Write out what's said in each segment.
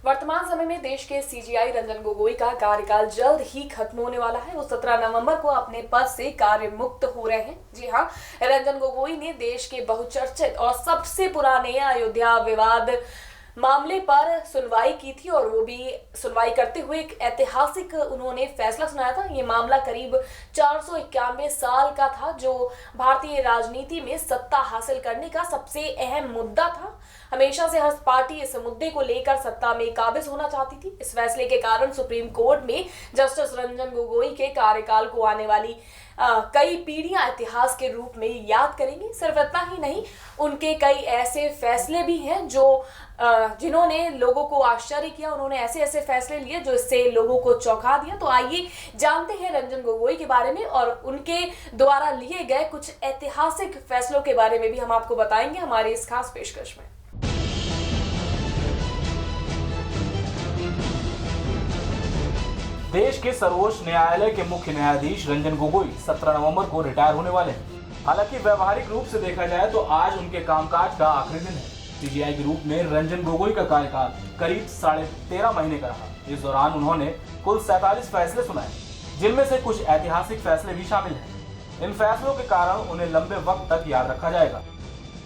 वर्तमान समय में देश के सीजेआई रंजन गोगोई का कार्यकाल जल्द ही खत्म होने वाला है। वो 17 नवंबर को अपने पद से कार्य मुक्त हो रहे हैं। जी हाँ, रंजन गोगोई ने देश के बहुचर्चित और सबसे पुराने अयोध्या विवाद मामले पर सुनवाई की थी और वो भी सुनवाई करते हुए एक ऐतिहासिक उन्होंने फैसला सुनाया था। ये मामला करीब 491 साल का था, जो भारतीय राजनीति में सत्ता हासिल करने का सबसे अहम मुद्दा था। हमेशा से हर पार्टी इस मुद्दे को लेकर सत्ता में काबिज होना चाहती थी। इस फैसले के कारण सुप्रीम कोर्ट में जस्टिस रंजन गोगोई के कार्यकाल को आने वाली कई पीढ़ियां इतिहास के रूप में याद करेंगी। सिर्फ इतना ही नहीं, उनके कई ऐसे फैसले भी हैं जो जिन्होंने लोगों को आश्चर्य किया। उन्होंने ऐसे ऐसे फैसले लिए जो इससे लोगों को चौंका दिया। तो आइए जानते हैं रंजन गोगोई के बारे में और उनके द्वारा लिए गए कुछ ऐतिहासिक फैसलों के बारे में भी हम आपको बताएंगे हमारे इस खास पेशकश में। देश के सर्वोच्च न्यायालय के मुख्य न्यायाधीश रंजन गोगोई 17 नवंबर को रिटायर होने वाले हैं। हालांकि व्यवहारिक रूप से देखा जाए तो आज उनके कामकाज का आखिरी दिन है। सीजेआई के रूप में रंजन गोगोई का कार्यकाल करीब 13.5 महीने का रहा। इस दौरान उन्होंने कुल 47 फैसले सुनाए, जिनमें से कुछ ऐतिहासिक फैसले भी शामिल हैं। इन फैसलों के कारण उन्हें लंबे वक्त तक याद रखा जाएगा।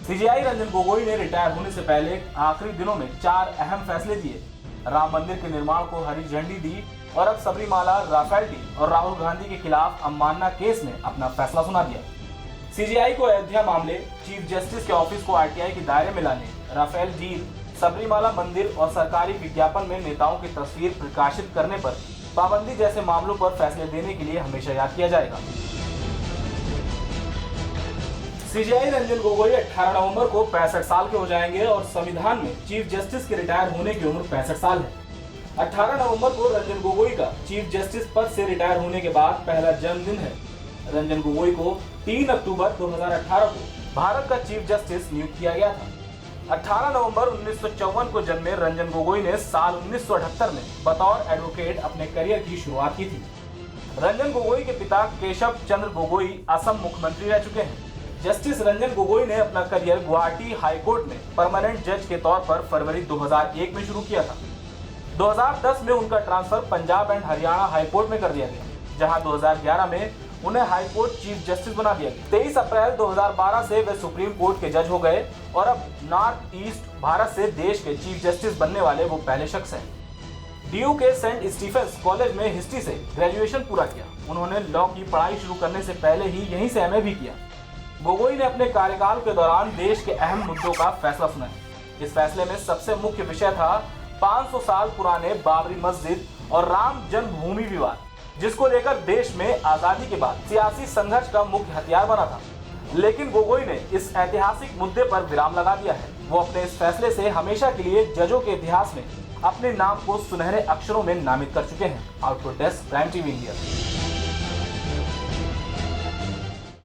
सीजेआई रंजन गोगोई ने रिटायर होने से पहले आखिरी दिनों में 4 अहम फैसले दिए। राम मंदिर के निर्माण को हरी झंडी दी और अब सबरीमाला, राफेल डील और राहुल गांधी के खिलाफ अवमानना केस में अपना फैसला सुना दिया। सीजेआई को अयोध्या मामले, चीफ जस्टिस के ऑफिस को आरटीआई के दायरे में लाने, राफेल डील, सबरीमाला मंदिर और सरकारी विज्ञापन में नेताओं की तस्वीर प्रकाशित करने पर पाबंदी जैसे मामलों पर फैसले देने के लिए हमेशा याद किया जाएगा। सीजेआई रंजन गोगोई 18 नवंबर को 65 साल के हो जाएंगे और संविधान में चीफ जस्टिस के रिटायर होने की उम्र 65 साल है। 18 नवंबर को रंजन गोगोई का चीफ जस्टिस पद से रिटायर होने के बाद पहला जन्मदिन है। रंजन गोगोई को 3 अक्टूबर 2018 को भारत का चीफ जस्टिस नियुक्त किया गया था। 18 नवंबर 1954 को जन्मे रंजन गोगोई ने साल 1978 में बतौर एडवोकेट अपने करियर की शुरुआत की थी। रंजन गोगोई के पिता केशव चंद्र गोगोई असम मुख्यमंत्री रह चुके हैं। जस्टिस रंजन गोगोई ने अपना करियर गुवाहाटी हाईकोर्ट में परमानेंट जज के तौर पर फरवरी 2001 में शुरू किया था। 2010 में उनका transfer Punjab and Haryana high court में कर दिया गया, जहां 2011 में उन्हें हाईकोर्ट चीफ जस्टिस बना दिया गया। 23 अप्रैल 2012 से वे सुप्रीम कोर्ट के जज हो गए और अब नॉर्थ ईस्ट भारत से देश के चीफ जस्टिस बनने वाले वो पहले शख्स हैं। डीयू के सेंट स्टीफेंस कॉलेज में हिस्ट्री से ग्रेजुएशन पूरा किया। उन्होंने लॉ की पढ़ाई शुरू करने से पहले ही यहीं से एमए भी किया। गोगोई ने अपने कार्यकाल के दौरान देश के अहम मुद्दों का फैसला सुनाया। इस फैसले में सबसे मुख्य विषय था 500 साल पुराने बाबरी मस्जिद और राम जन्मभूमि विवाद, जिसको लेकर देश में आजादी के बाद सियासी संघर्ष का मुख्य हथियार बना था। लेकिन गोगोई ने इस ऐतिहासिक मुद्दे पर विराम लगा दिया है। वो अपने इस फैसले से हमेशा के लिए जजों के इतिहास में अपने नाम को सुनहरे अक्षरों में नामित कर चुके हैं। Output desk, prime TV India.